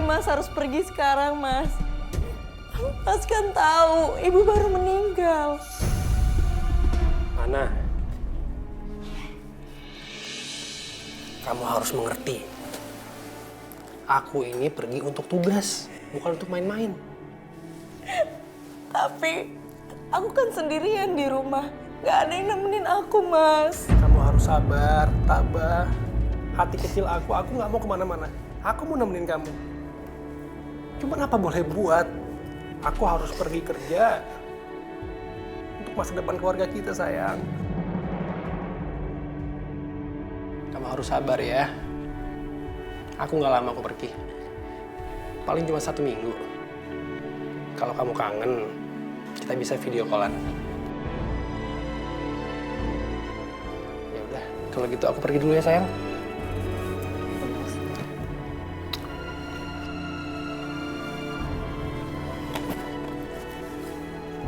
Mas harus pergi sekarang, Mas? Mas kan tahu ibu baru meninggal. Ana, kamu harus mengerti. Aku ini pergi untuk tugas, bukan untuk main-main. Tapi aku kan sendirian di rumah. Gak ada yang nemenin aku, Mas. Kamu harus sabar, tabah. Hati kecil aku nggak mau kemana-mana. Aku mau nemenin kamu. Cuman apa boleh buat? Aku harus pergi kerja untuk masa depan keluarga kita, sayang. Kamu harus sabar ya. Aku nggak lama aku pergi. Paling cuma 1 minggu. Kalau kamu kangen, kita bisa video callan. Ya udah, kalau gitu aku pergi dulu ya, sayang.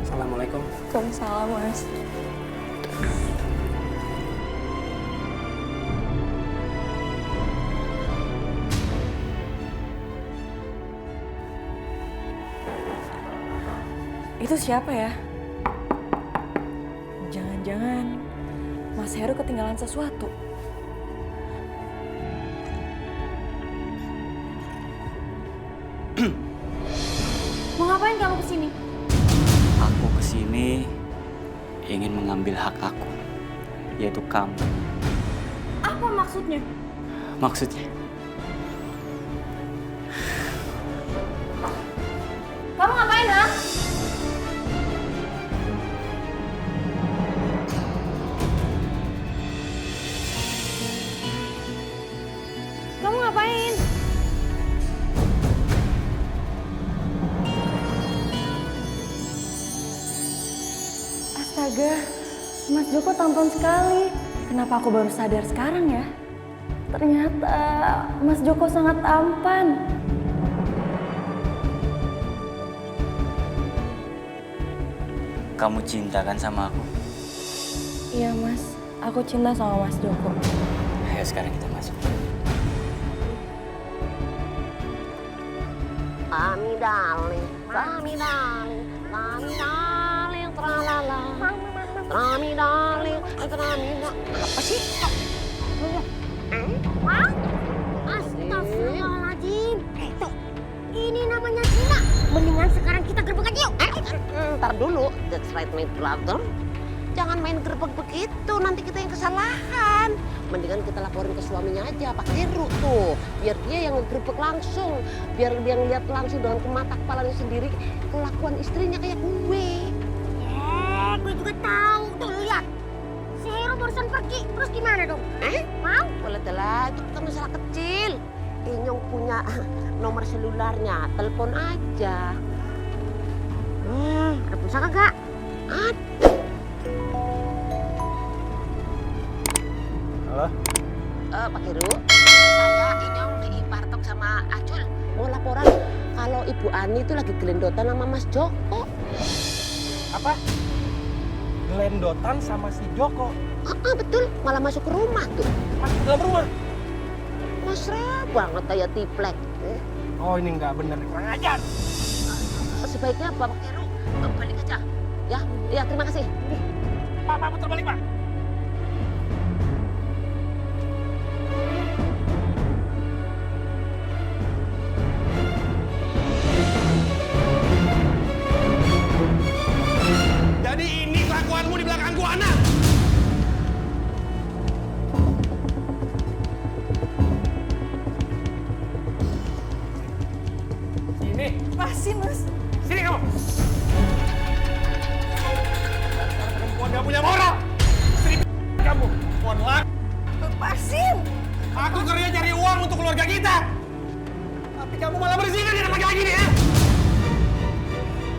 Assalamualaikum. Waalaikumsalam, Mas. Itu siapa ya? Jangan-jangan Mas Heru ketinggalan sesuatu. Mau ngapain kamu kesini? Aku kesini ingin mengambil hak aku, yaitu kamu. Apa maksudnya? Maksudnya, Kamu ngapain, ha? Kamu ngapain? Astaga, Mas Joko tampan sekali. Kenapa aku baru sadar sekarang ya? Ternyata Mas Joko sangat tampan. kamu cinta kan sama aku? Iya, Mas. Aku cinta sama Mas Joko. Ayo sekarang kita masuk. Kami darling, tralala. Kami darling, apa sih? Astagfirullahaladzim. Ini namanya Cina. Mendingan sekarang kita gerbek aja yuk. Ntar dulu, that's right my brother. Jangan main gerbek begitu, nanti kita yang kesalahan. Mendingan kita laporin ke suaminya aja, Pak Heru tuh. Biar dia yang ngegerbek langsung. Biar dia ngeliat langsung dengan mata kepalanya sendiri kelakuan istrinya kayak gue. Gue juga tahu. Tuh lihat. Si Heru barusan pergi, terus gimana dong? Mau? Boleh lah, itu kan masalah kecil. Inyong punya nomor selularnya, telepon aja. Ada pulsa kagak? Ada. Halo? Pak Heru, saya Inyong di Partok sama Acul mau laporan kalau Ibu Ani itu lagi gelendotan sama Mas Joko. Apa? Gelendotan sama si Joko? Betul, malah masuk ke rumah tuh. Masuk ke dalam rumah? Mesra banget kayak tiplek. Oh, ini nggak bener, kurang ajar. Sebaiknya Bapak Heru balik aja. Ya, iya terima kasih. Pak, putar balik, Pak. Jadi ini kelakuanmu di belakangku, Ana. Sini. Lepasin, Mas. Sini kamu. Perempuan gak punya moral. Sini kamu. Pohon lak. Lepasin. Aku kerja cari uang untuk keluarga kita. Tapi kamu malah berzina dengan laki-laki ini, ya?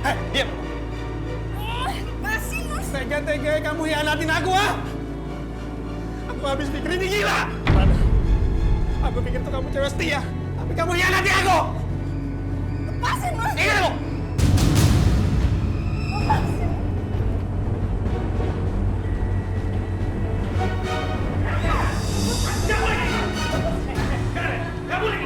Hei, diam. Lepasin, Mas. Tega-tega kamu hianatin aku, ha? Aku habis pikir ini gila. Aku pikir tuh kamu cewek setia. Tapi kamu hianati aku. Lepasin, Mas. Ingat kamu. Gak boleh.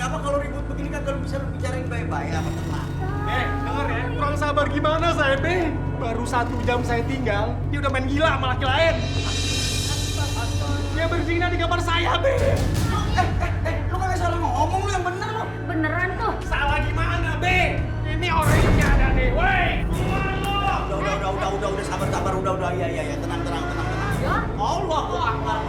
apa kalau ribut begini kan kalau bisa lu bicarain baik-baik apa tenang. Denger ya, kurang sabar gimana saya, Be? Baru 1 jam saya tinggal, dia udah main gila sama laki lain. Dia berzina di kamar saya, Be. Lu kan salah ngomong, lu yang bener lu. Beneran tuh. Salah gimana, Be? Ini orangnya ada nih, woi. Keluar lo. Udah sabar, udah, ya, tenang. Ya? Allahu Akbar.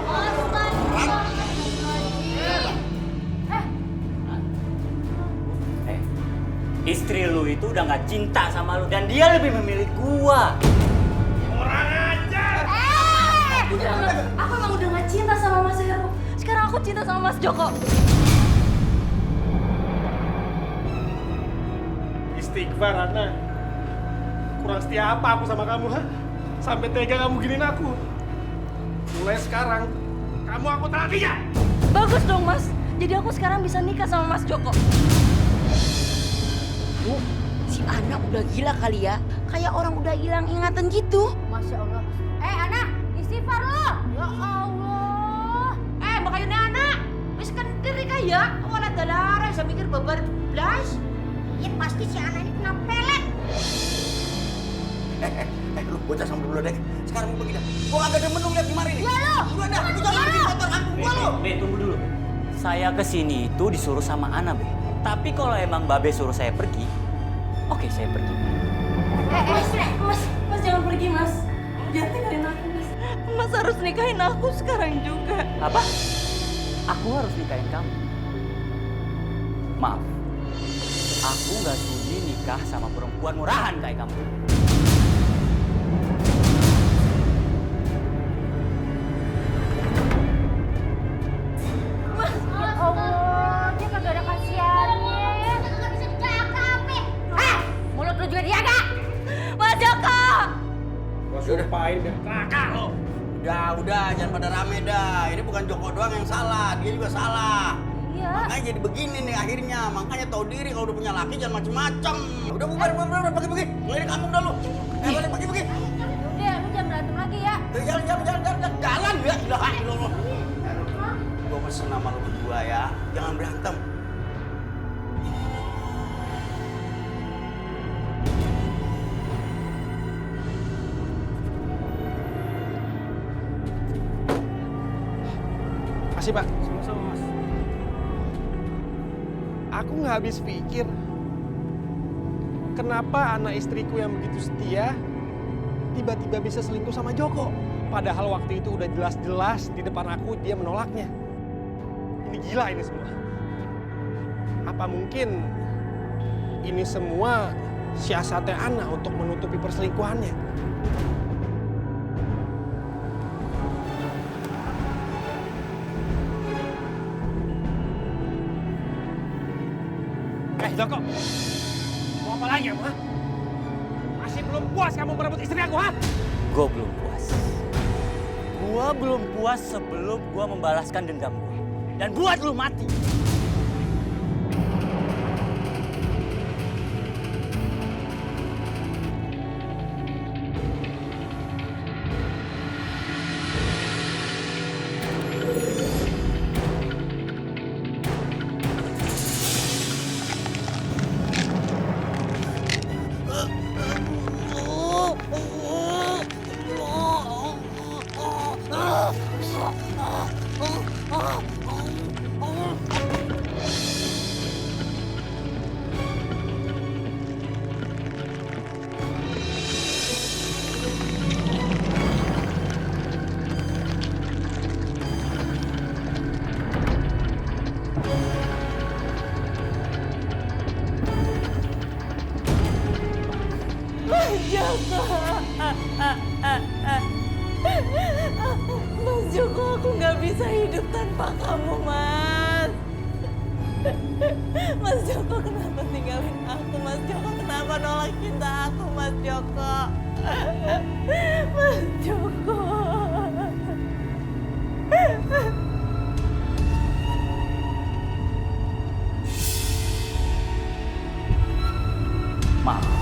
Istri lu itu udah gak cinta sama lu dan dia lebih memilih gua. Orang ajar. Aku emang udah gak cinta sama Mas Heru. Sekarang aku cinta sama Mas Joko. Istighfar, Ana. Kurang setia apa aku sama kamu, ha? Sampai tega kamu giniin aku. Mulai sekarang, kamu aku terakhirnya. Bagus dong, Mas. Jadi aku sekarang bisa nikah sama Mas Joko. Bu, si anak udah gila kali ya. Kayak orang udah hilang ingatan gitu. Masya Allah. Anak, istighfar lo. Ya Allah. Makanya anak. Wis kendiri kaya. Wala dalara, saya mikir babar blas. Ya pasti si anak ini kena pelet. Lu bocah sama dulu deh. Sekarang begini. Gua agak demen lu lihat di mari nih. Ya lo. Lu jangan bikin kotor kampung gua lu. Be, tunggu dulu. Saya kesini itu disuruh sama Ana, Be. Tapi kalau emang Babe suruh saya pergi, oke saya pergi. Mas jangan pergi, Mas. Jangan tinggalin aku, Mas. Mas harus nikahin aku sekarang juga. Apa? Aku harus nikahin kamu. Maaf, aku nggak sudi nikah sama perempuan murahan kayak kamu. Ya Allah, dia kagak ada kasihannya. Nggak bisa dijaga, Ape. Mulut lu juga dijaga. Mas Joko! Gua sumpahin deh. Neraka lo. Udah, jangan pada rame dah. Ini bukan Joko doang yang salah, dia juga salah. Iya. Makanya jadi begini nih akhirnya. Makanya tahu diri kalau udah punya laki jangan macem-macem. Udah bubar, pergi. Ngelirik kampung dah lu. Balik, pergi. Udah, lu jangan berantem lagi ya. Jalan. Jalan ya, ilaha illallah. Gua pesen sama lu berdua ya, jangan berantem. Makasih, Pak. Sama-sama, Mas. Aku nggak habis pikir. Kenapa anak istriku yang begitu setia tiba-tiba bisa selingkuh sama Joko? Padahal waktu itu udah jelas-jelas di depan aku dia menolaknya. Ini gila ini semua. Apa mungkin ini semua siasatnya Ana untuk menutupi perselingkuhannya? Joko, mau apa lagi kamu, ha? Masih belum puas kamu merebut istri aku, ha? Gue belum puas. Gue belum puas sebelum gue membalaskan dendam gue. Dan buat lu mati. Mas Joko, aku nggak bisa hidup tanpa kamu, Mas. Mas Joko, kenapa tinggalin aku? Mas Joko, kenapa nolak cinta aku, Mas Joko? Mas Joko. Maaf.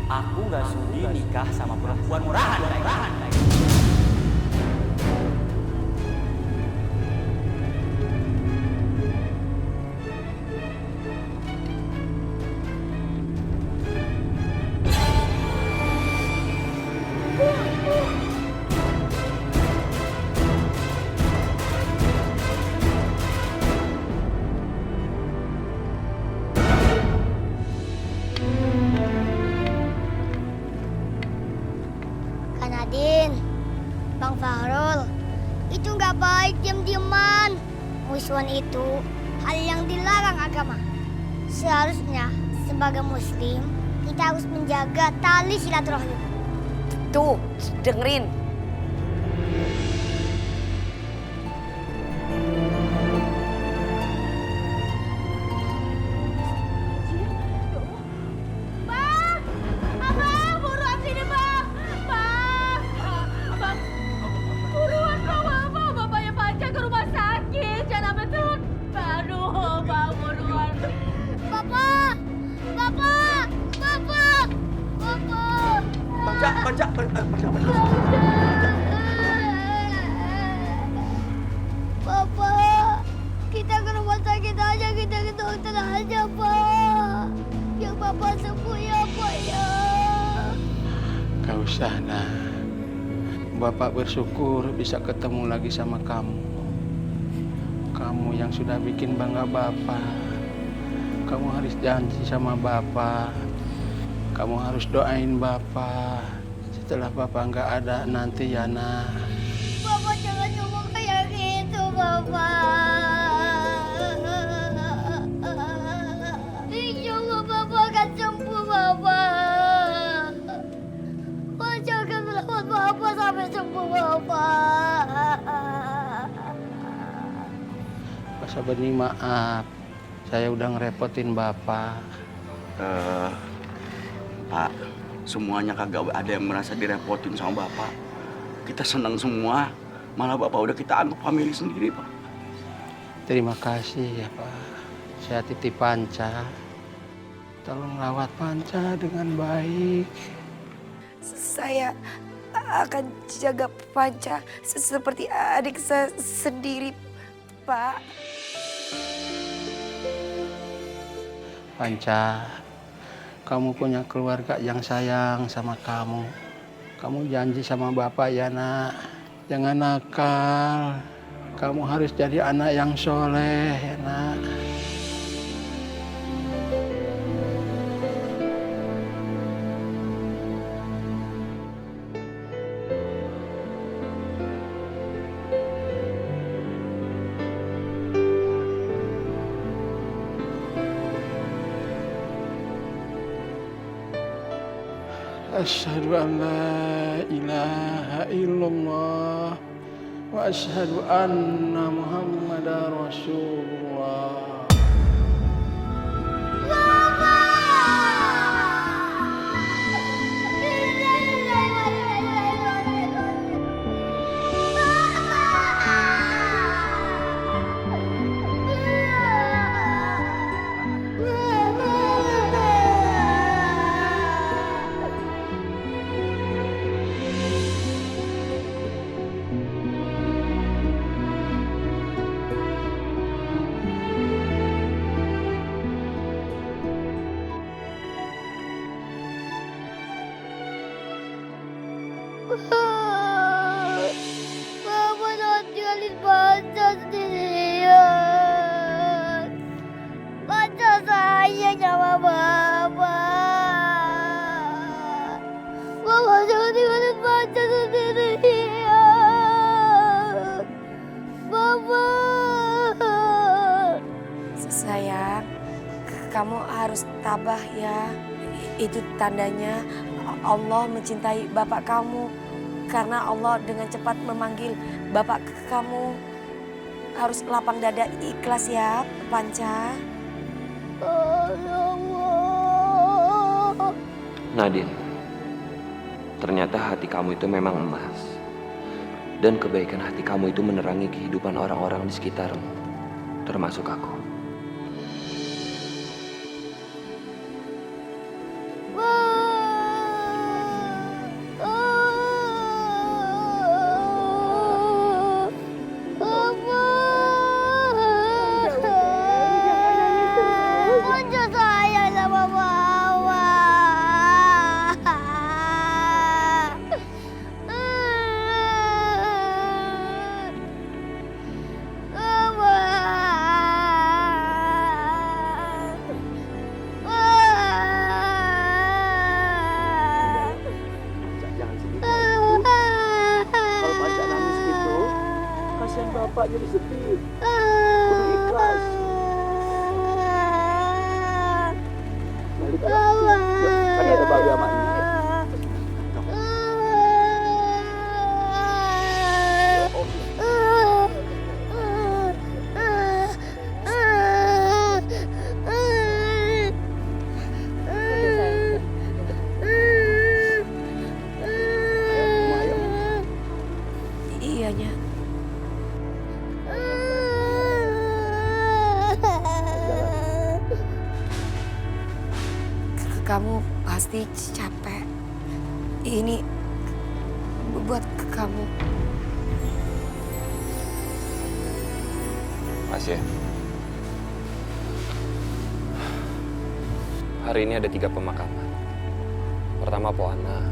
Aku nggak sudi nikah sama perempuan murahan kayak gitu. permusuhan itu hal yang dilarang agama. Seharusnya sebagai muslim kita harus menjaga tali silaturahim. Tuh, dengerin. Bang! Abang, buruan sini, Bang! Bang! Abang, buruan dong, Abang. Bapaknya Panca ke rumah sakit. Jangan sampai telat. Aduh, Bang, buruan. Bapak! Bapak! Bapak! Bapak! Panca. Bapak, kita ke rumah sakit aja, kita ke dokter aja, Pak. Biar Bapak sembuh ya, Pak ya. Gak usah, nah. Bapak bersyukur bisa ketemu lagi sama kamu. Kamu yang sudah bikin bangga Bapak. Kamu harus janji sama Bapak. Kamu harus doain Bapak. Setelah Bapak nggak ada nanti ya, nak. Bapak jangan ngomong kayak gitu, Bapak. Insya Allah Bapak akan sembuh, Bapak. Bapak akan merawat Bapak sampai sembuh, Bapak. Pak Sabeni, maaf. Saya udah ngerepotin Bapak. Pak, semuanya kagak ada yang merasa direpotin sama Bapak. Kita senang semua. Malah Bapak udah kita anggap famili sendiri, Pak. Terima kasih ya, Pak. Saya titip Panca. Tolong rawat Panca dengan baik. Saya akan jaga Panca seperti adik saya sendiri, Pak. Panca, kamu punya keluarga yang sayang sama kamu. Kamu janji sama Bapak ya, nak. Jangan nakal. Kamu harus jadi anak yang soleh ya, nak. Asyhadu an la ilaha illallah wa asyhadu anna Muhammadar Rasulullah. Bapak jangan tinggalin Panca sendirian. Panca sayang sama Bapak. Bapak jangan tinggalin Panca sendirian. Bapak. Sayang, kamu harus tabah ya. Itu tandanya Allah mencintai bapak kamu. Karena Allah dengan cepat memanggil bapak kamu. Harus lapang dada ikhlas ya, Panca. Allah. Nadine, ternyata hati kamu itu memang emas. Dan kebaikan hati kamu itu menerangi kehidupan orang-orang di sekitarmu, termasuk aku. Bapak jadi sedih. Kan ada babi sama ini. Iya, Nya. Kamu pasti capek. Ini buat kamu. Makasih ya. Hari ini ada 3 pemakaman. Pertama Poana,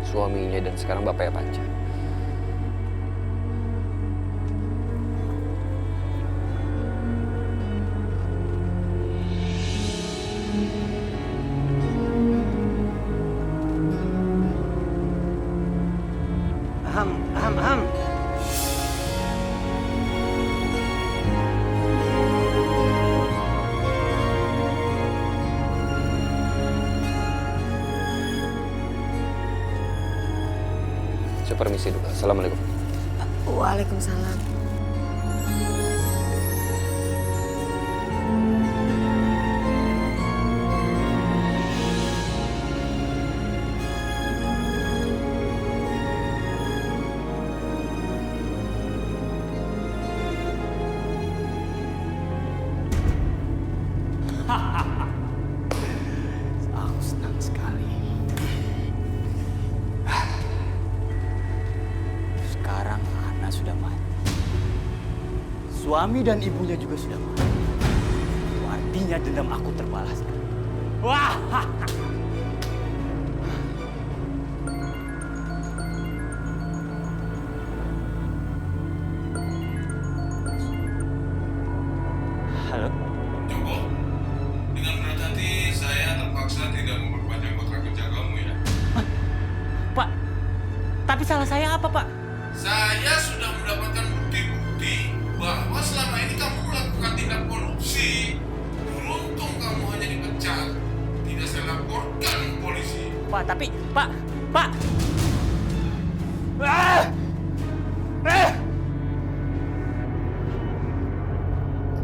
suaminya, dan sekarang bapaknya Panca. Ham. Saya permisi dulu. Assalamualaikum. Waalaikumsalam. Aku senang sekali. Sekarang Ana sudah mati. Suami dan ibunya juga sudah mati. Itu artinya dendam aku terbalaskan. Wah! Halo? Dengan berat hati, saya terpaksa tidak memperpanjang kontrak kerja kamu ya. Pak, tapi salah saya apa, Pak? Saya sudah mendapatkan bukti-bukti bahwa selama ini kamu melakukan tindak korupsi. Beruntung kamu hanya dipecat. Tidak saya laporkan ke polisi. Pak, tapi, Pak! Ah!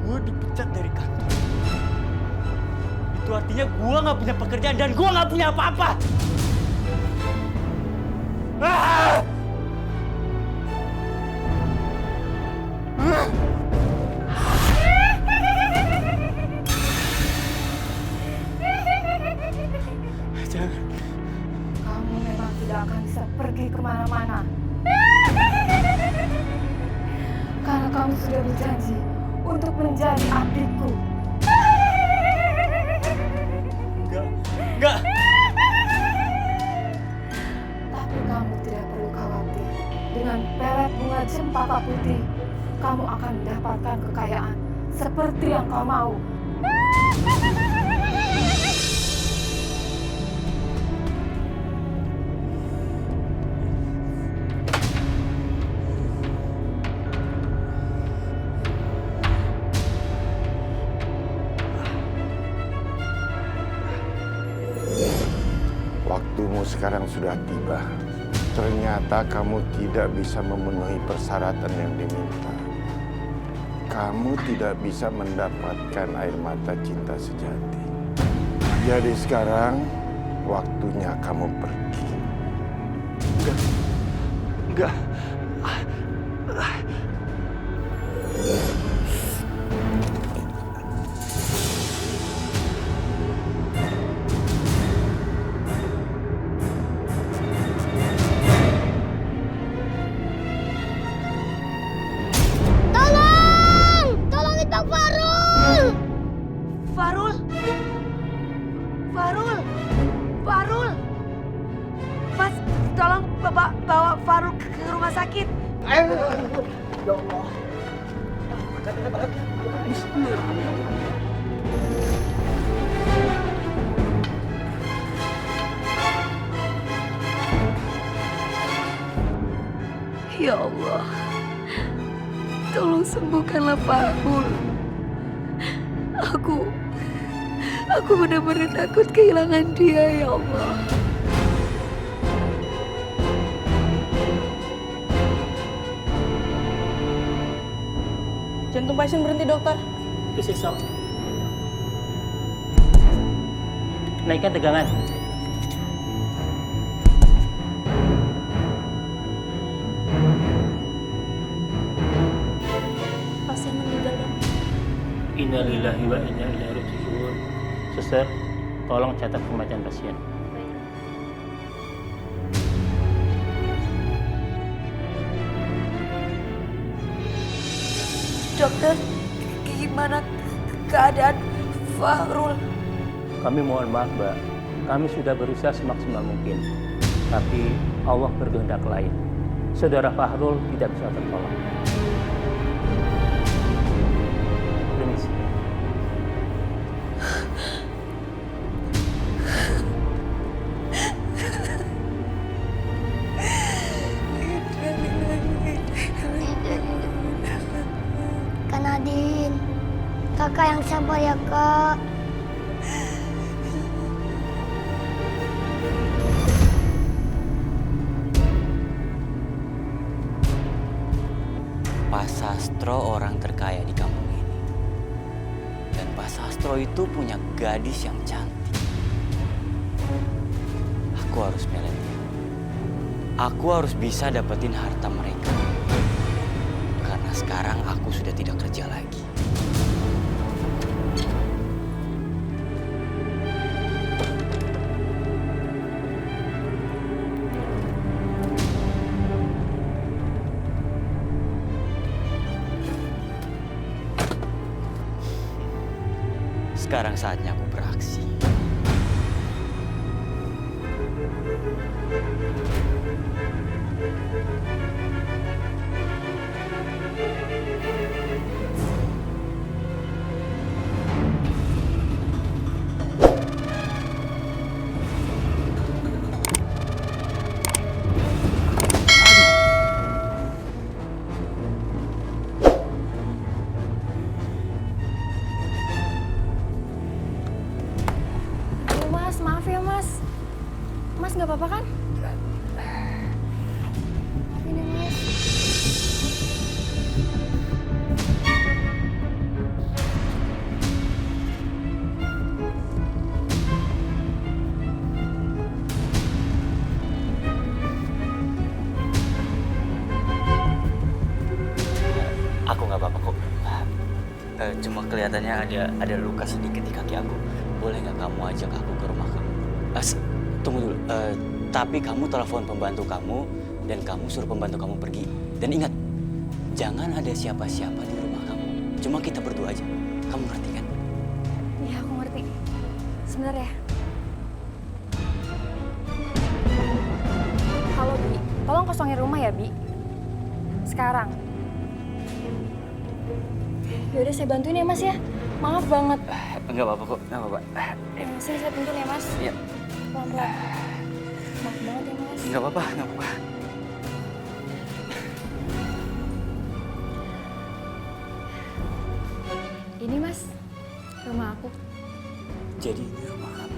Gue dipecat dari kantor. Itu artinya gue nggak punya pekerjaan dan gue nggak punya apa-apa. Ah! Jangan. Kamu memang tidak akan bisa pergi kemana-mana. Karena kamu sudah berjanji untuk menjadi abdiku. Enggak. Tapi kamu tidak perlu khawatir. Dengan pelet bunga cempaka putih, kamu akan mendapatkan kekayaan seperti yang kau mau. Waktumu sekarang sudah tiba. Ternyata kamu tidak bisa memenuhi persyaratan yang diminta. Kamu tidak bisa mendapatkan air mata cinta sejati. Jadi sekarang waktunya kamu pergi. Enggak. Tolongin Bang Farul! Farul! Mas, tolong bawa Farul ke rumah sakit. Ya Allah. Ya Allah, tolong sembuhkanlah Farul. Aku benar-benar takut kehilangan dia, ya Allah. Jantung pasien berhenti, dokter. Kesiksa. Naikkan tegangan. Pasien meninggal, dok. Innalillahi wa inna ilaihi raji'un. Suster, tolong catat kematian pasien. Dokter, gimana keadaan Fahrul? Kami mohon maaf, Mbak. Kami sudah berusaha semaksimal mungkin. Tapi Allah berkehendak lain. Saudara Fahrul tidak bisa tertolong. Permisi. Kak Nadine, kakak yang sabar ya kak. Pak Sastro orang terkaya di kampung ini. Dan Pak Sastro itu punya gadis yang cantik. Aku harus bela dia. Aku harus bisa dapetin harta mereka. Karena sekarang aku sudah tidak kerja lagi. Sekarang saatnya aku beraksi. Mas, maaf ya mas. Mas nggak apa-apa kan? Maafin ya mas. Aku nggak apa-apa kok. Cuma kelihatannya ada luka sedikit di kaki aku. Boleh nggak kamu ajak aku ke rumah kamu? Tunggu dulu. Tapi kamu telepon pembantu kamu dan kamu suruh pembantu kamu pergi. Dan ingat, jangan ada siapa-siapa di rumah kamu. Cuma kita berdua aja. Kamu ngerti kan? Iya, aku ngerti. Sebentar ya. Halo Bi, tolong kosongin rumah ya Bi. Sekarang. Yaudah saya bantuin ya mas ya. Maaf banget. Enggak apa-apa kok, enggak apa-apa. Sini saya tuntun ya mas. Iya. Pelan-pelan. Maaf banget ya mas. Enggak apa-apa, enggak apa-apa. Ini mas, rumah aku. Jadi ini rumah kamu.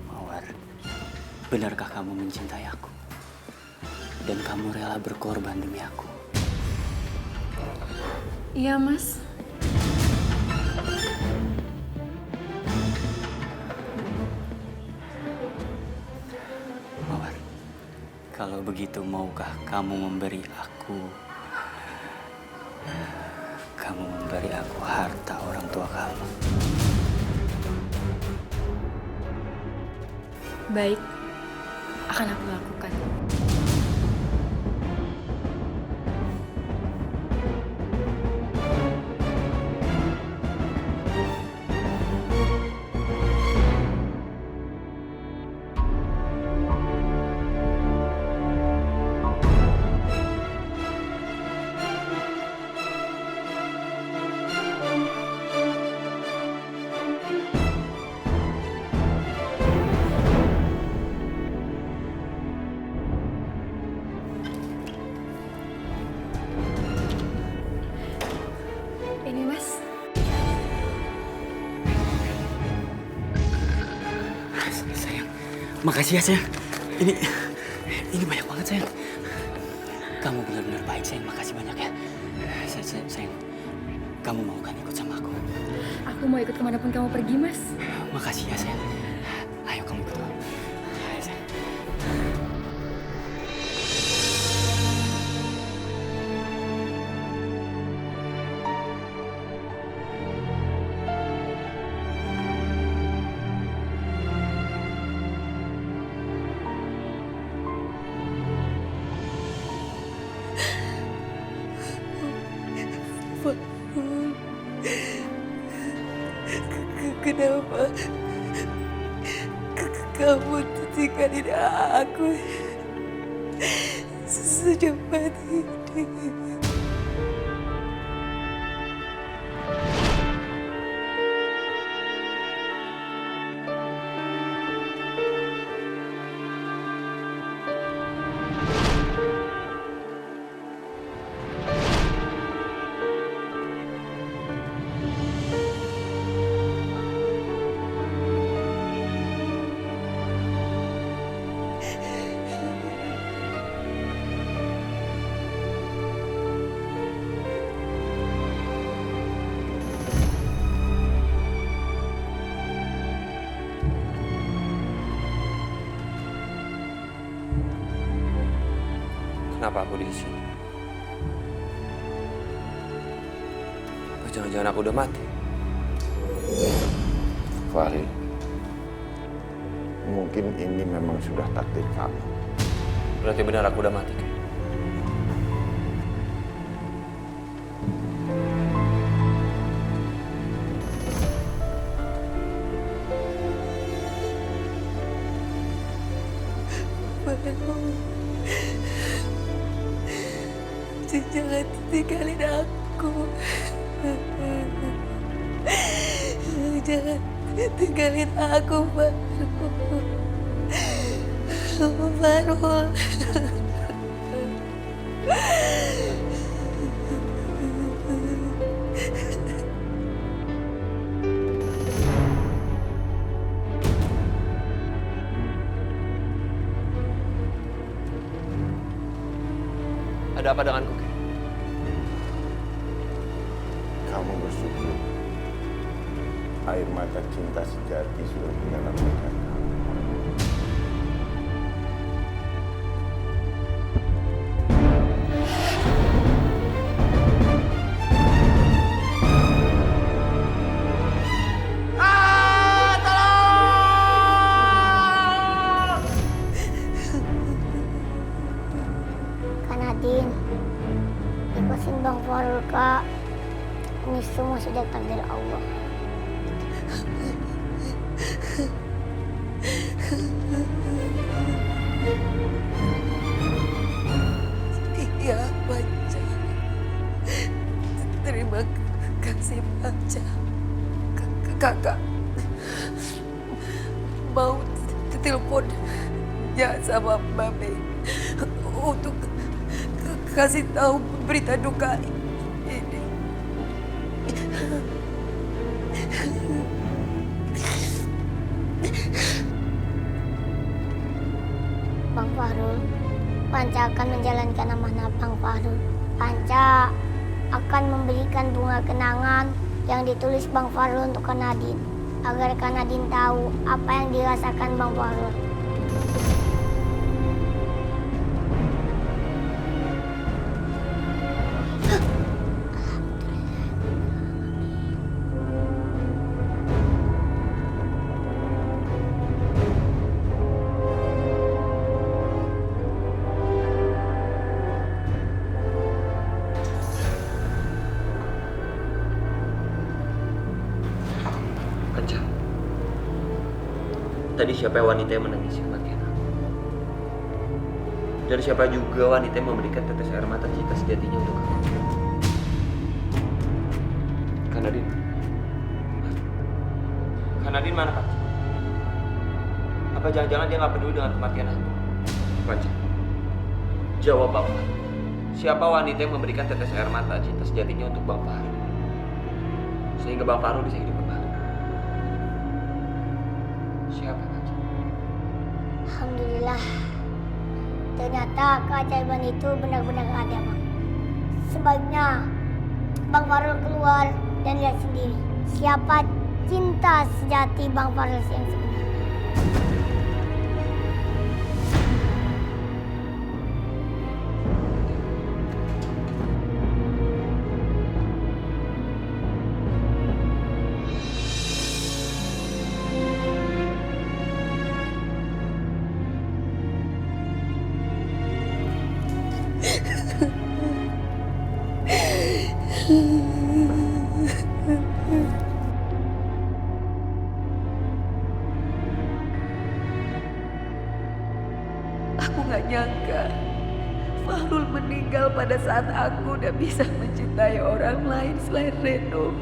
Mawar, benarkah kamu mencintai aku? Dan kamu rela berkorban demi aku? Iya mas. Mawar, kalau begitu maukah kamu memberi aku harta orang tua kamu? Baik, akan aku lakukan. Sayang, makasih ya sayang. Ini banyak banget sayang. Kamu benar-benar baik sayang, makasih banyak ya. Sayang, kamu mau kan ikut sama aku? Aku mau ikut kemanapun kamu pergi, Mas. Makasih ya sayang. Ayo kamu ikut. Ayo sayang. Kenapa kamu tinggalin aku secepat ini? Kenapa aku di sini? Apa jangan-jangan aku udah mati? Fahri, mungkin ini memang sudah takdir kamu. Berarti benar aku udah mati kan? Jangan tinggalin aku. Jangan tinggalin aku, Farul. Ada apa denganku, Ki? Kamu bersyukur. Air mata cinta sejati sudah menyelamatkan kamu. Kak Nadine, ikhlasin Bang Farul, Kak. Ini semua sudah takdir Allah. Iya, Panca. Terima kasih, Panca. Kakak mau telepon ya sama Babe untuk kasih tahu berita duka ini. Bang Farul, Panca akan menjalankan amanah Bang Farul. Panca akan memberikan bunga kenangan yang ditulis Bang Farul untuk Kak Nadine, agar Kak Nadine tahu apa yang dirasakan Bang Farul. Panca, tadi siapa wanita yang menangis kematian aku? Dan siapa juga wanita yang memberikan tetes air mata cinta sejatinya untuk aku? Kak Nadine. Kak Nadine mana, Panca? Apa jangan-jangan dia nggak peduli dengan kematian aku? Panca, jawab Bapak. Siapa wanita yang memberikan tetes air mata cinta sejatinya untuk Bang Farul? Sehingga Bang Farul bisa hidup kembali. Siapa, Panca? Alhamdulillah. Ternyata keajaiban itu benar-benar ada, Bang. Sebaiknya Bang Farul keluar dan lihat sendiri siapa cinta sejati Bang Farul yang sebenarnya. Aku gak nyangka Fahrul meninggal pada saat aku udah bisa mencintai orang lain selain Reno.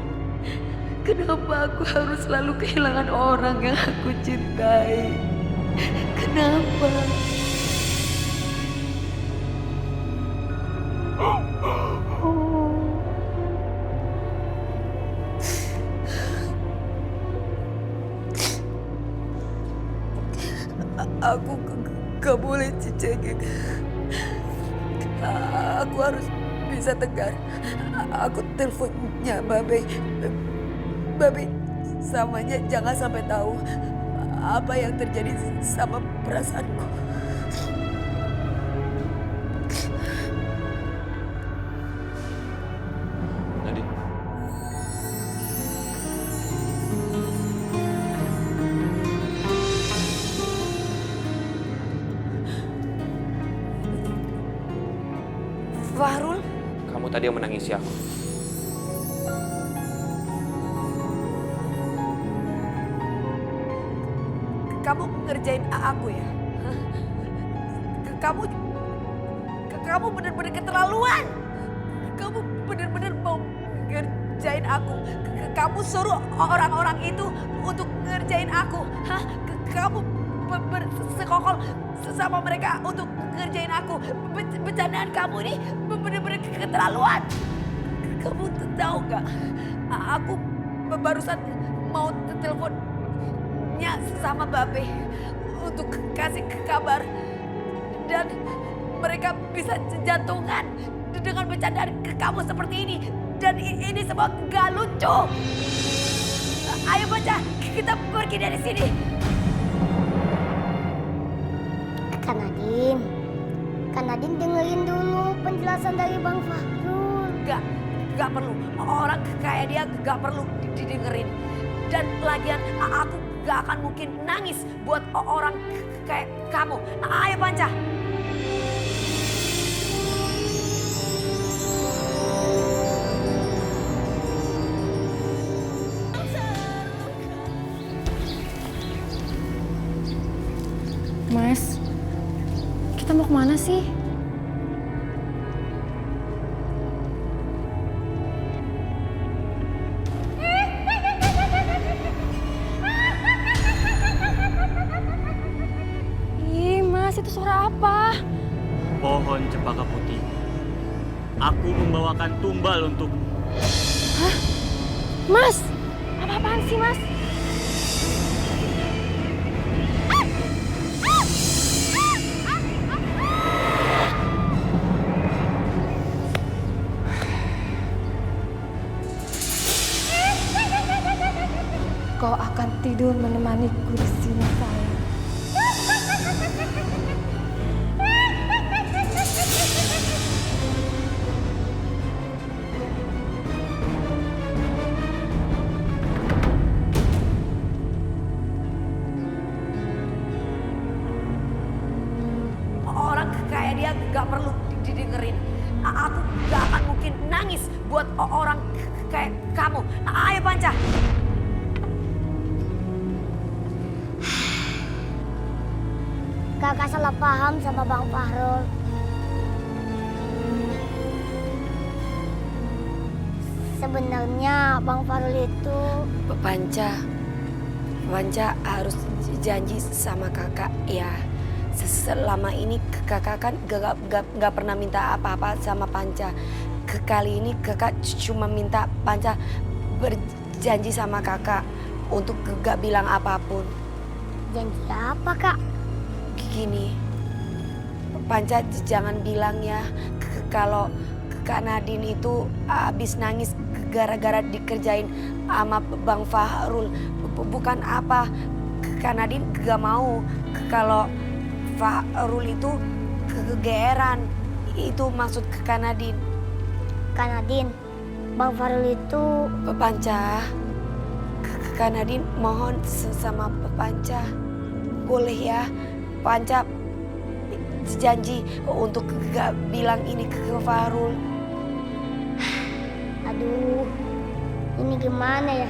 Kenapa aku harus selalu kehilangan orang yang aku cintai? Kenapa? Aku gak boleh cengeng. Aku harus bisa tegar. Aku teleponnya Babe. Babe, samanya jangan sampai tahu apa yang terjadi sama perasaanku. Nadine. Fahrul, Kamu tadi yang menangisi aku. kamu ngerjain aku ya? Hah? Kamu benar-benar keterlaluan. Kamu benar-benar mau ngerjain aku. Kamu suruh orang-orang itu untuk ngerjain aku. Hah? Kamu bersekongkol sesama mereka untuk ngerjain aku. Bercandaan kamu ini benar-benar keterlaluan. Kamu tahu gak? Aku barusan mau teleponnya sama Babe untuk kasih kabar. Dan mereka bisa jantungan dengan bercandaan ke kamu seperti ini. Dan ini semua gak lucu. Ayo baca, kita pergi dari sini. Kak Nadine dengerin dulu penjelasan dari Bang Fahrul. Gak perlu. Orang kayak dia gak perlu didengerin. Dan lagian aku gak akan mungkin nangis buat orang kayak kamu. Ayo Panca. Mas, kita mau kemana sih? Ih, Mas, itu suara apa? Pohon cempaka putih. Aku membawakan tumbal untukmu. Hah? Mas, apa-apaan sih, Mas? Kau akan tidur menemaniku di sini, sayang. Orang kayak dia gak perlu didengerin. Aku gak akan mungkin nangis buat orang kayak kamu. Ayo Panca. Kakak salah paham sama Bang Fahrul. Sebenarnya Bang Fahrul itu... Panca harus janji sama kakak ya. Selama ini kakak kan gak pernah minta apa-apa sama Panca. Kali ini kakak cuma minta Panca berjanji sama kakak untuk gak bilang apapun. Janji apa, Kak? Gini, Panca jangan bilang ya kalau Kak Nadine itu habis nangis gara-gara dikerjain sama Bang Fahrul. Bukan apa, Kak Nadine gak mau kalau Fahrul itu kegeeran. Itu maksud Kak Nadine. Kak Nadine, Bang Fahrul itu... Panca, Kak Nadine mohon sama Panca. Boleh ya, Panca janji untuk gak bilang ini ke Fahrul. Aduh, ini gimana ya?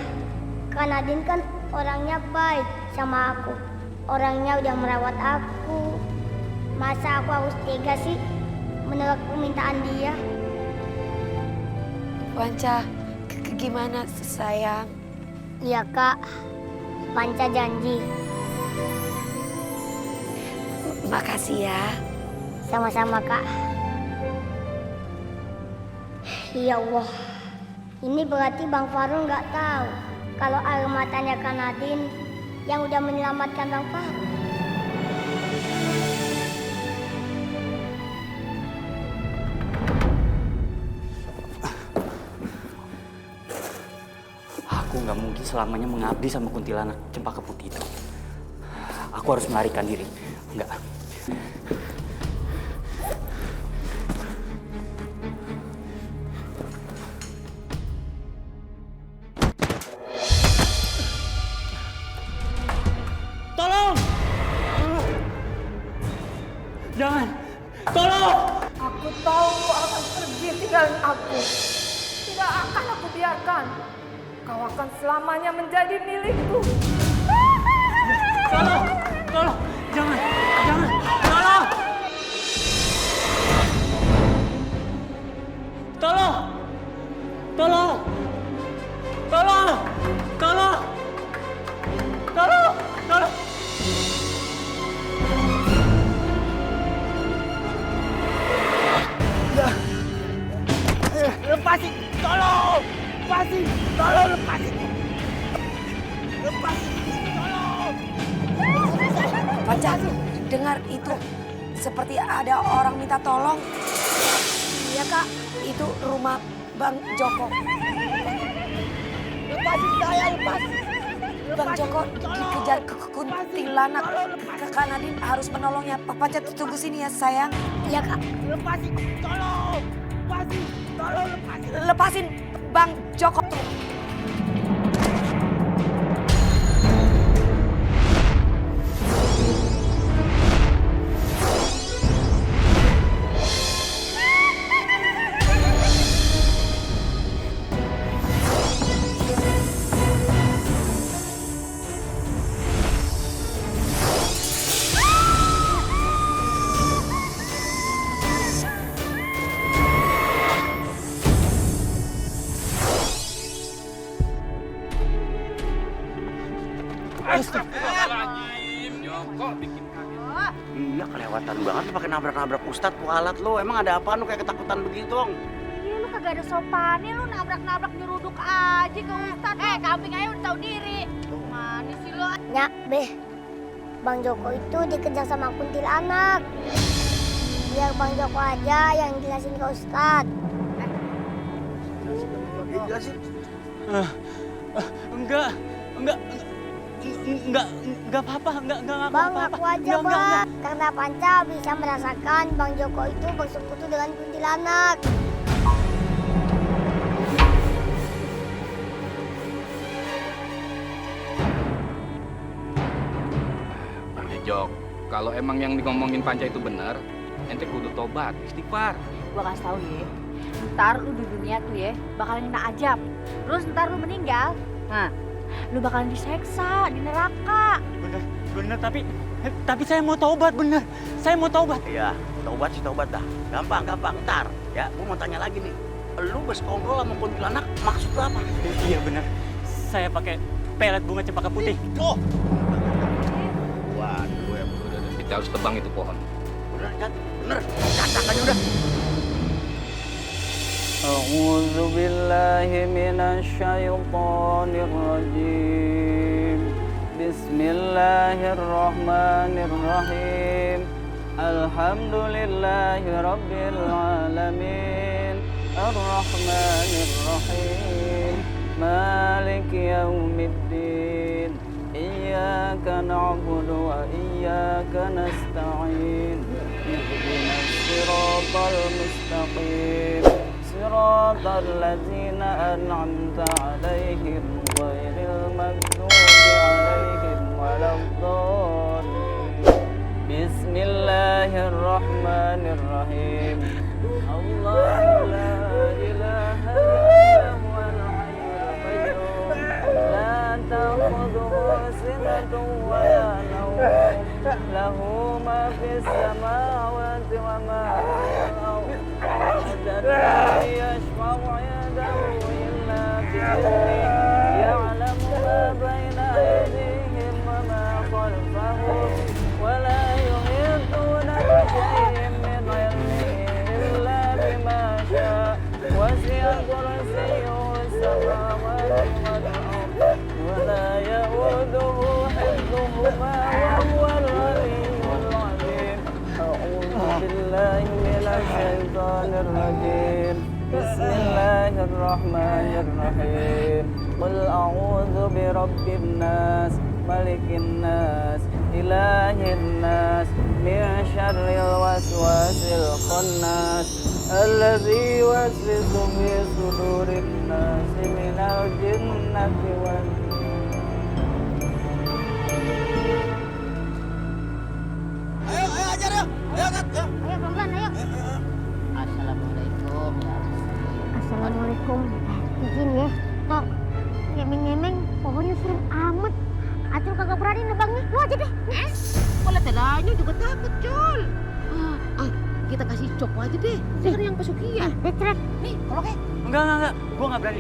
Kak Nadine kan orangnya baik sama aku. Orangnya udah merawat aku. Masa aku harus tega sih menolak permintaan dia? Panca, gimana sayang? Iya Kak, Panca janji. Makasih ya. Sama-sama Kak. Ya Allah, ini berarti Bang Fahrul nggak tahu kalau air matanya Kak Nadine yang udah menyelamatkan Bang Fahrul. Aku nggak mungkin selamanya mengabdi sama kuntilanak cempaka putih itu. Aku harus melarikan diri. Enggak. Tolong! Jangan! Tolong! Aku tahu kau akan pergi tinggalin aku. Tidak akan aku biarkan. Kau akan selamanya menjadi milikku. Tolong! Tolong! Jangan! Jangan! Tolong! Tolong! Tolong! Tolong! Tolong! Tolong! Tolong! Lepasin! Tolong! Lepasin! Tolong lepasin! Lepasin! Tolong! Panca, dengar itu. Seperti ada orang minta tolong. Iya Kak, itu rumah Bang Joko. Lepasin saya! Lepasin! Bang Joko dikejar ke kuntilanak. Kak Nadine harus menolongnya. Panca tunggu sini ya sayang. Iya Kak. Lepasin! Tolong! Lepasin! Tolong lepasin! Lepasin Bang Joko. Iya kelewatan banget lu pakai nabrak-nabrak Ustadz kualat lo. Emang ada apaan lu kayak ketakutan begitu dong? Iya lu kagak ada sopannya, lu nabrak-nabrak nyeruduk aja ke Ustadz. Kambing aja udah tahu diri. Manis sih lo. Nyak, Beh, Bang Joko itu dikejar sama kuntilanak. Biar Bang Joko aja yang jelasin ke Ustadz. Jelasin. Enggak apa-apa, enggak Bang, apa-apa. aku aja Bang. Karena Panca bisa merasakan Bang Joko itu bersekutu dengan kuntilanak. Bang Jok, kalau emang yang ngomongin Panca itu benar, ente kudu tobat, istighfar. Gua kasih tau ya, ntar lu di dunia tuh ya bakalan kena ajab. Terus ntar lu meninggal, nah lu bakalan diseksa di neraka. Bener, tapi saya mau taubat, bener. Saya mau taubat. Iya, taubat sih taubat dah. Gampang. Ntar ya, gua mau tanya lagi nih. Lu bersekongkol sama kuntilanak maksud lu apa? Iya bener. Saya pakai pelet bunga cempaka putih. Oh. Waduh, ya udah. Kita harus tebang itu pohon. Bener, Cat. Bener. Cacak aja udah. A'udzu billahi minasy syaithanir rajim. Bismillahirrahmanirrahim. Alhamdulillahi rabbil alamin. Ar-Rahmanir-Rahim. Maliki yaumiddin. Iyyaka na'budu wa iyyaka nasta'in. Ihdinas siratal mustaqim. Siratal ladzina an'amta 'alaihim ghairil maghdubi 'alaihim waladdallin. Bismillahirrahmanirrahim. Allahu la ilaha illa huwal hayyul qayyum. La ta'khudhuhu sinatun wa la nawm. Lahu ma fis samawati wa ma fil ardi. La yashfa'u 'indahu illa bi'idhnihi. Ya'lamu ma baina aydihim wa ma khalfahum. Wa la yuhituna bishay'in min 'ilmihi illa bima syaa. Wasi'a kursiyyuhu as-samawati wal ardi. Wa la ya'uduhu hifdhuhuma wa huwal 'aliyyul 'azim. A'udzu billahi minasy syaithanir rajim. Bismillahirrahmanirrahim. Qul a'udzu birabbin nas, malikin nas, ilahin nas, min syarril waswasil khannas, alladzi yuwaswisu fi sudurin nas, minal jinnati wan nas. Ayo ajar yuk. Ayo pelan-pelan ayo. Assalamualaikum ya. Assalamualaikum. Izin ya, Tok. Ngemeng-ngemeng pohonnya serem amat. Acul kagak berani nebangnya. Lu aja deh. Kalau telanya juga takut, Cul. Kita kasih Coko aja deh. Dia kan yang pesugihan. Cret. Nih, kalau kayak. Enggak. Gua nggak berani.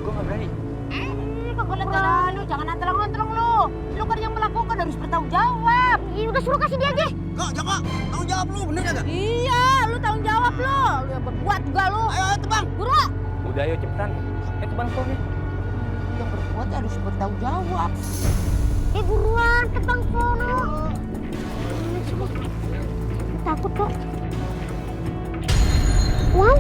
Kagak lihat lu, jangan antelang-antelang lu. Lu kan yang melakukan harus bertanggung jawab. Iya, udah suruh kasih dia aja. Kok, Joko, tanggung jawab lu, bener kagak? Iya, lu tanggung jawab lu. Lu yang berbuat juga lu. Ayo tebang. Buru. Udah ayo cepetan. Tebang pohonnya. Yang berbuat harus bertanggung jawab. Buruan, tebang sono. Takut kok. Wow.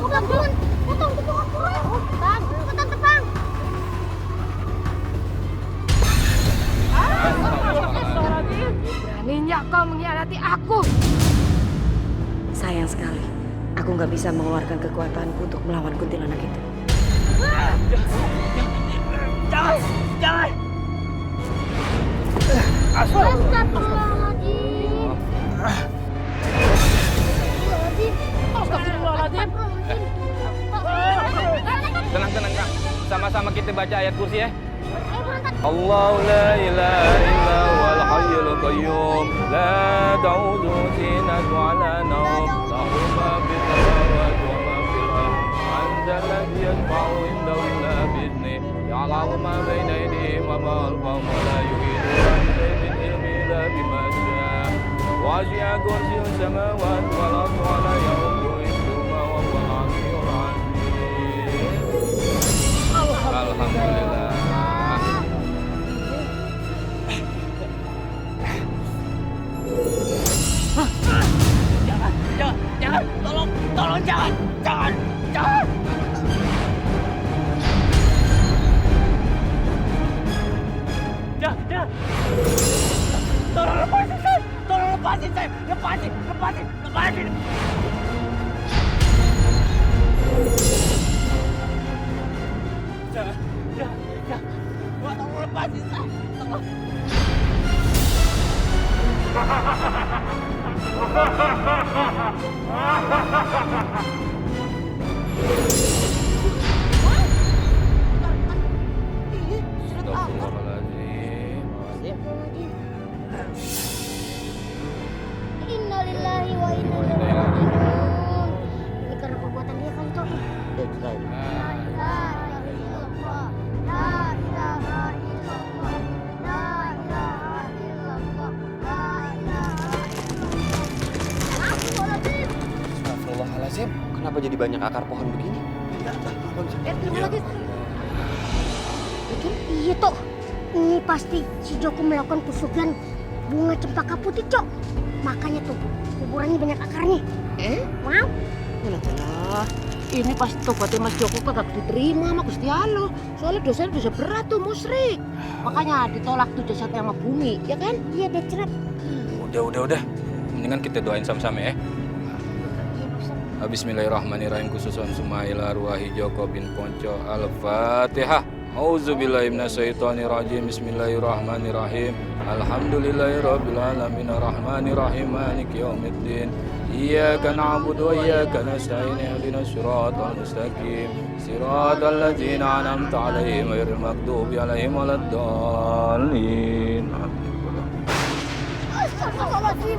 Udah buruan, potong buruan. Cepetan tebang. Beraninya kau mengkhianati aku. Sayang sekali, aku nggak bisa mengeluarkan kekuatanku untuk melawan kuntilanak itu. Jangan. Astagfirullahaladzim. Tenang, Kang. Sama-sama kita baca ayat kursi ya. Allahu la ilaha illa huwal hayyul qayyum. La ta'udhu sinatu ala nawm. Lahu ma fis samawati wa ma fil ardi. Anzal ladzi yashfa'u indahu illa bi'idhnihi. Ya'lamu ma baina aydihim wa ma khalfahum wa la yuhituna bi shay'in min ilmihi illa bima syaa. Wasi'a kursiyyuhu as-samawati wal ardi wa la ya'uduhu hifdhuhuma wa huwal 'aliyyul 'azim. Alhamdulillah. Jangan, tolong jangan. Jangan. Tolong lepasin saya. Lepasin. Jangan. Tolong lepasin saya. Tolong. Innalillahi wa inna ilaihi raji'un. Ini karena perbuatan dia kali Tok. La ilaha illallah. La ilaha illallah. La ilaha illallah. Kenapa jadi banyak akar pohon begini? Terima lagi. Iya toh, ini pasti si Joko melakukan tusukan bunga cempaka putih, Cok. Makanya tuh kuburannya banyak akarnya. Wow. Alah, ini pasti tobatnya Mas Joko kagak diterima sama Gusti Allah. Soalnya dosanya dosa berat tuh, musyrik. Makanya ditolak tuh jasadnya sama bumi, ya kan? Iya, Decret. Udah. Mendingan kita doain sama-sama ya. Bismillahirrahmanirrahim, khususan sumaila arwahi Joko bin Ponco. Al-Fatihah. Auzubillahi minasyaitonirrajim. Bismillahirrahmanirrahim. Alhamdulillahirabbil alamin arrahmanirrahim maliki yaumiddin. Iyyaka na'budu wa iyyaka nasta'in ihdinas siratal mustaqim. Siratal ladzina an'amta 'alaihim ghairil maghdubi 'alaihim waladdallin. Astagfirullahaladzim.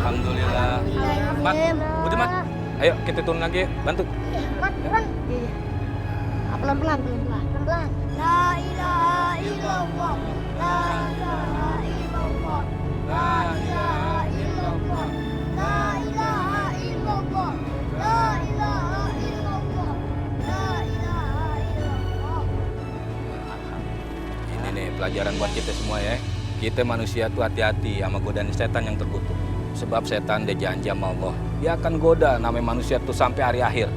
Alhamdulillah. Mat, udah Mat. Ayo kita turun lagi ya, bantu. Mat, turun. Pelan-pelan. La ilaha illallah. La ilaha illallah. La ilaha illallah. La ilaha illallah. La ilaha illallah. La ilaha illallah. Ini nih pelajaran buat kita semua ya. Kita manusia tuh hati-hati sama godaan setan yang terkutuk. Sebab setan dia janji sama Allah. Dia akan goda namanya manusia tuh sampai hari akhir.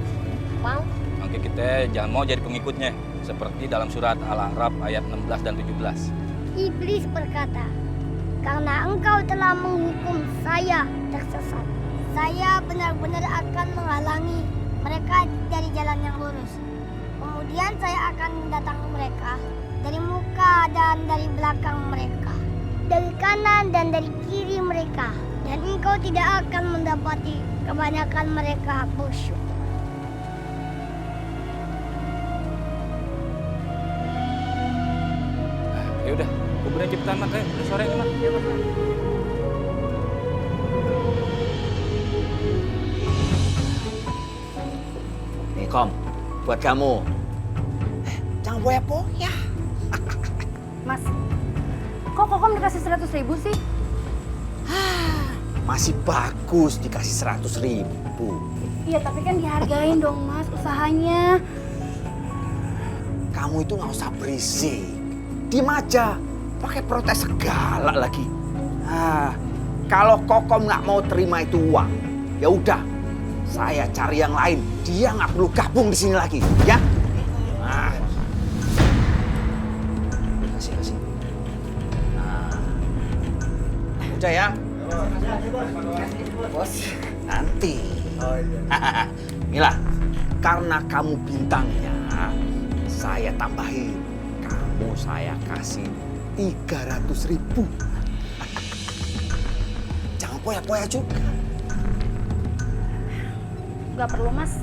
Mau? Makanya kita jangan mau jadi pengikutnya. Seperti dalam surat Al-A'raf ayat 16 dan 17. Iblis berkata, karena engkau telah menghukum saya tersesat, saya benar-benar akan menghalangi mereka dari jalan yang lurus. Kemudian saya akan mendatangi mereka dari muka dan dari belakang mereka, dari kanan dan dari kiri mereka. Dan engkau tidak akan mendapati kebanyakan mereka bersyukur. Ya udah, kuburnya cepetan Mat, ayo. Udah sore nih Mat. Ya, Mat. Nih Kom, buat kamu. Jangan boya-boya. Mas, kok Kokom dikasih 100.000 sih? Masih bagus dikasih 100.000. Iya, tapi kan dihargain dong Mas usahanya. Kamu itu nggak usah berisik. Diem aja. Pakai protes segala lagi. Kalau Kokom nggak mau terima itu uang, ya udah. Saya cari yang lain. Dia nggak perlu gabung di sini lagi, ya. Kasih. Udah ya. Bos, nanti. Mila, karena kamu bintangnya, saya tambahin. Kamu saya kasih 300.000. Jangan poya-poya juga. Gak perlu Mas.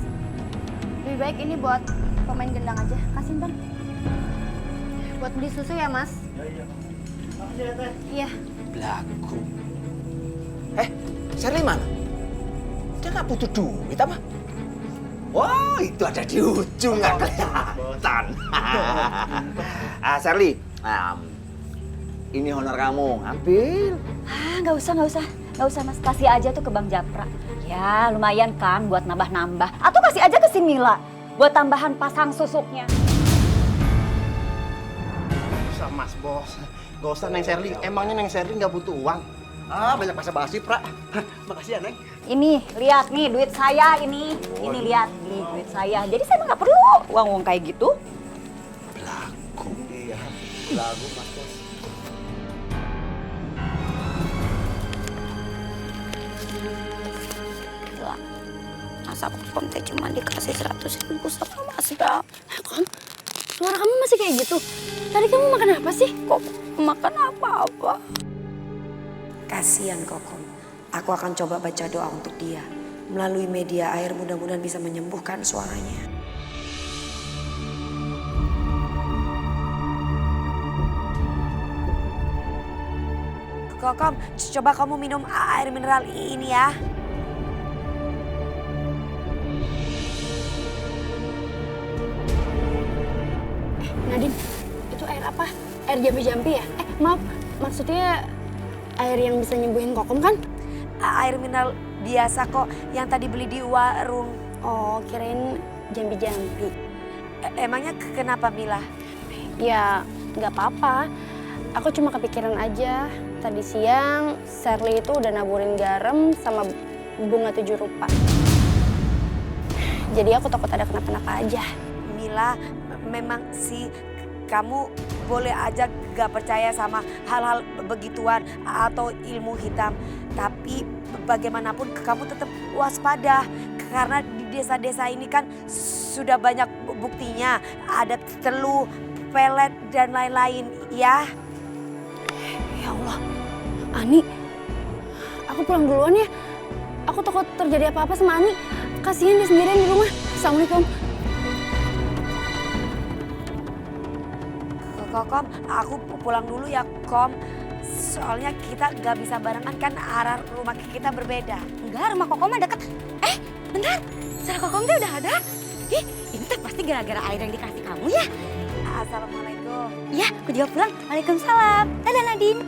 Lebih baik ini buat pemain gendang aja. Kasih Bang. Buat beli susu ya Mas? Iya. Makasih ya Teh. Iya. Belagu. Sherly mana? Dia nggak butuh duit apa? Wah, itu ada di ujung nggak kelihatan. Sherly, ini honor kamu, ambil. Nggak usah Mas, kasih aja tuh ke Bang Japra. Ya lumayan kan buat nambah-nambah. Atau kasih aja ke si Mila buat tambahan pasang susuknya. Gak usah Mas Bos, gak usah Neng Sherly. Emangnya Neng Sherly nggak butuh uang? Banyak basa-basi, Pra. Makasih ya, Neng. Ini, lihat nih duit saya ini. Ini lihat, nih duit saya. Jadi saya nggak perlu uang-uang kayak gitu. Belagu. Iya, belagu Mas Bos. Gila. Masa Kokom teh cuma dikasih 100.000 sama Mas Bang. Kom, suara kamu masih kayak gitu? Tadi kamu makan apa sih? Kok makan apa-apa? Kasihan Kokom. Aku akan coba baca doa untuk dia. Melalui media air mudah-mudahan bisa menyembuhkan suaranya. Kokom, coba kamu minum air mineral ini ya. Nadine, itu air apa? Air jampi-jampi ya? Maaf, maksudnya air yang bisa nyembuhin Kokom kan? Air mineral biasa kok yang tadi beli di warung. Oh, kirain jampi-jampi. Emangnya kenapa Mila? Ya, nggak apa-apa. Aku cuma kepikiran aja. Tadi siang, Sherly itu udah naburin garam sama bunga 7 rupa. Jadi aku takut ada kenapa-napa aja. Mila, memang sih kamu boleh aja gak percaya sama hal-hal begituan atau ilmu hitam. Tapi bagaimanapun kamu tetap waspada. Karena di desa-desa ini kan sudah banyak buktinya. Ada teluh, pelet, dan lain-lain ya. Ya Allah, Ani, aku pulang duluan ya. Aku takut terjadi apa-apa sama Ani. Kasihan dia sendirian di rumah. Assalamualaikum. Kom, aku pulang dulu ya Kom. Soalnya kita gak bisa barengan kan, arah rumah kita berbeda. Enggak, rumah Kokom mah deket. Bentar, Sarah Kokom tuh udah ada. Ih, ini tuh pasti gara-gara air yang dikasih kamu ya. Assalamualaikum. Iya, aku juga pulang. Waalaikumsalam. Dadah Nadine.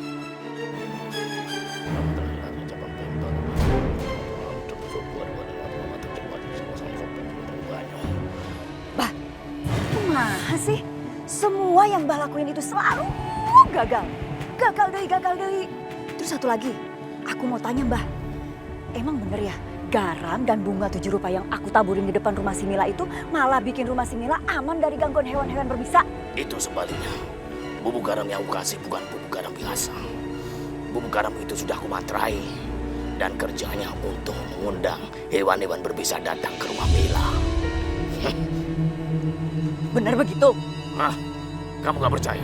Bah, kumaha sih? Semua yang Mbah lakuin itu selalu gagal. Gagal deui. Terus satu lagi, aku mau tanya Mbah. Emang bener ya, garam dan bunga 7 rupa yang aku taburin di depan rumah si Mila itu malah bikin rumah si Mila aman dari gangguan hewan-hewan berbisa? Itu sebaliknya. Bubuk garam yang aku kasih bukan bubuk garam biasa. Bubuk garam itu sudah aku materai. Dan kerjanya untuk mengundang hewan-hewan berbisa datang ke rumah Mila. Bener begitu? Hah? Kamu gak percaya?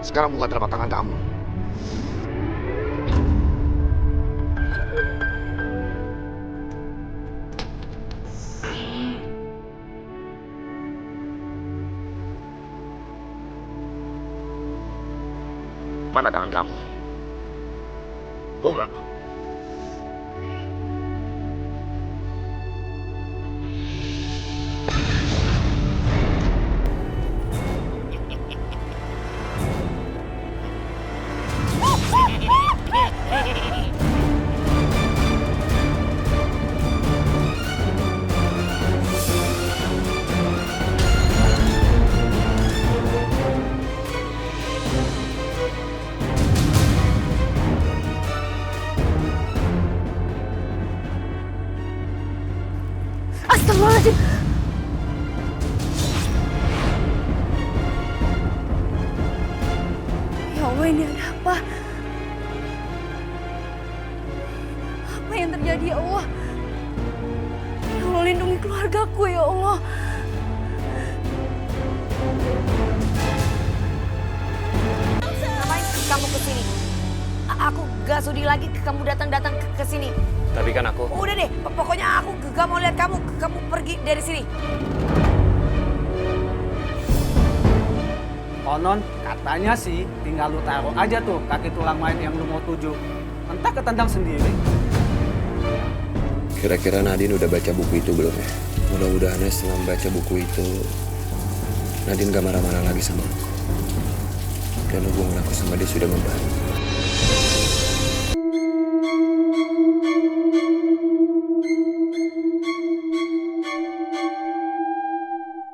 Sekarang buka telapak tangan kamu. Mana tangan kamu? Buka. Astagfirullahaladzim. Ya Allah, ini ada apa? Apa yang terjadi ya Allah? Ya Allah, lindungi keluargaku ya Allah. Ngapain kamu kesini? Aku gak sudi lagi kamu datang-datang ke sini. Tapi kan aku... Udah deh, pokoknya aku gak mau lihat kamu. Kamu pergi dari sini. Konon katanya sih tinggal lu taruh aja tuh kaki tulang mayat yang lu mau tuju. Entah ketendang sendiri. Kira-kira Nadine udah baca buku itu belum ya? Mudah-mudahan setelah membaca buku itu, Nadine gak marah-marah lagi sama aku. Dan hubungan aku sama dia sudah membaik.